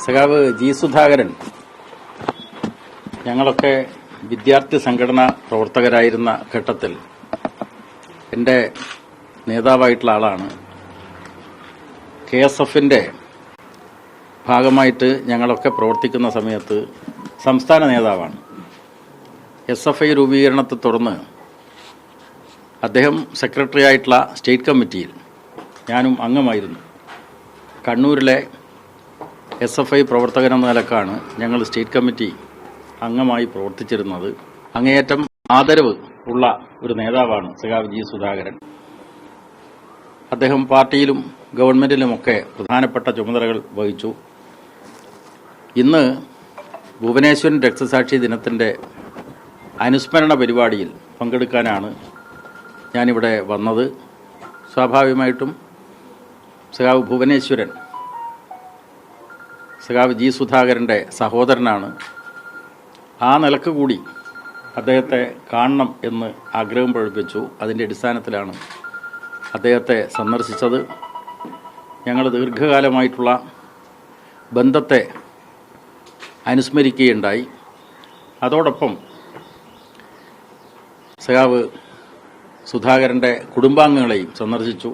സഖാവ് ജി സുധാകരൻ ഞങ്ങളൊക്കെ വിദ്യാർത്ഥി സംഘടനാ പ്രവർത്തകരായിരുന്ന ഘട്ടത്തിൽ എൻ്റെ നേതാവായിട്ടുള്ള ആളാണ്. KSFന്റെ ഭാഗമായിട്ട് ഞങ്ങളൊക്കെ പ്രവർത്തിക്കുന്ന സമയത്ത് സംസ്ഥാന നേതാവാണ്. SFI രൂപീകരണത്തെ തുടർന്ന് അദ്ദേഹം സെക്രട്ടറി ആയിട്ടുള്ള സ്റ്റേറ്റ് കമ്മിറ്റിയിൽ ഞാനും അംഗമായിരുന്നു. കണ്ണൂരിലെ SFI പ്രവർത്തകൻ എന്ന നിലക്കാണ് ഞങ്ങൾ സ്റ്റേറ്റ് കമ്മിറ്റി അംഗമായി പ്രവർത്തിച്ചിരുന്നത്. അങ്ങേയറ്റം ആദരവ് ഉള്ള ഒരു നേതാവാണ് സഖാവ് ജി സുധാകരൻ. അദ്ദേഹം പാർട്ടിയിലും ഗവൺമെന്റിലുമൊക്കെ പ്രധാനപ്പെട്ട ചുമതലകൾ വഹിച്ചു. ഇന്ന് ഭുവനേശ്വരൻ രക്തസാക്ഷി ദിനത്തിന്റെ അനുസ്മരണ പരിപാടിയിൽ പങ്കെടുക്കാനാണ് ഞാനിവിടെ വന്നത്. സ്വാഭാവികമായിട്ടും സഖാവ് ഭുവനേശ്വരൻ സഖാവ് ജി സുധാകരൻ്റെ സഹോദരനാണ്. ആ നിലക്ക് കൂടി അദ്ദേഹത്തെ കാണണം എന്ന് ആഗ്രഹം പ്രകടിപ്പിച്ചു. അതിൻ്റെ അടിസ്ഥാനത്തിലാണ് അദ്ദേഹത്തെ സന്ദർശിച്ചത്. ഞങ്ങൾ ദീർഘകാലമായിട്ടുള്ള ബന്ധത്തെ അനുസ്മരിക്കുകയുണ്ടായി. അതോടൊപ്പം സഖാവ് സുധാകരൻ്റെ കുടുംബാംഗങ്ങളെയും സന്ദർശിച്ചു.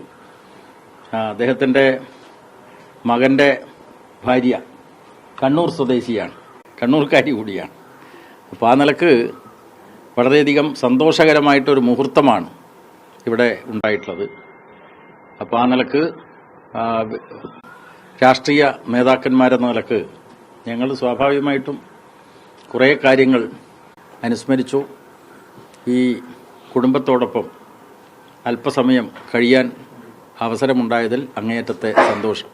അദ്ദേഹത്തിൻ്റെ മകൻ്റെ ഭാര്യ കണ്ണൂർ സ്വദേശിയാണ്, കണ്ണൂർക്കാരി കൂടിയാണ്. അപ്പോൾ ആ നിലക്ക് വളരെയധികം സന്തോഷകരമായിട്ടൊരു മുഹൂർത്തമാണ് ഇവിടെ ഉണ്ടായിട്ടുള്ളത്. അപ്പോൾ ആ നിലക്ക് രാഷ്ട്രീയ നേതാക്കന്മാരെന്ന നിലക്ക് ഞങ്ങൾ സ്വാഭാവികമായിട്ടും കുറേ കാര്യങ്ങൾ അനുസ്മരിച്ചു. ഈ കുടുംബത്തോടൊപ്പം അല്പസമയം കഴിയാൻ അവസരമുണ്ടായതിൽ അങ്ങേയറ്റത്തെ സന്തോഷം.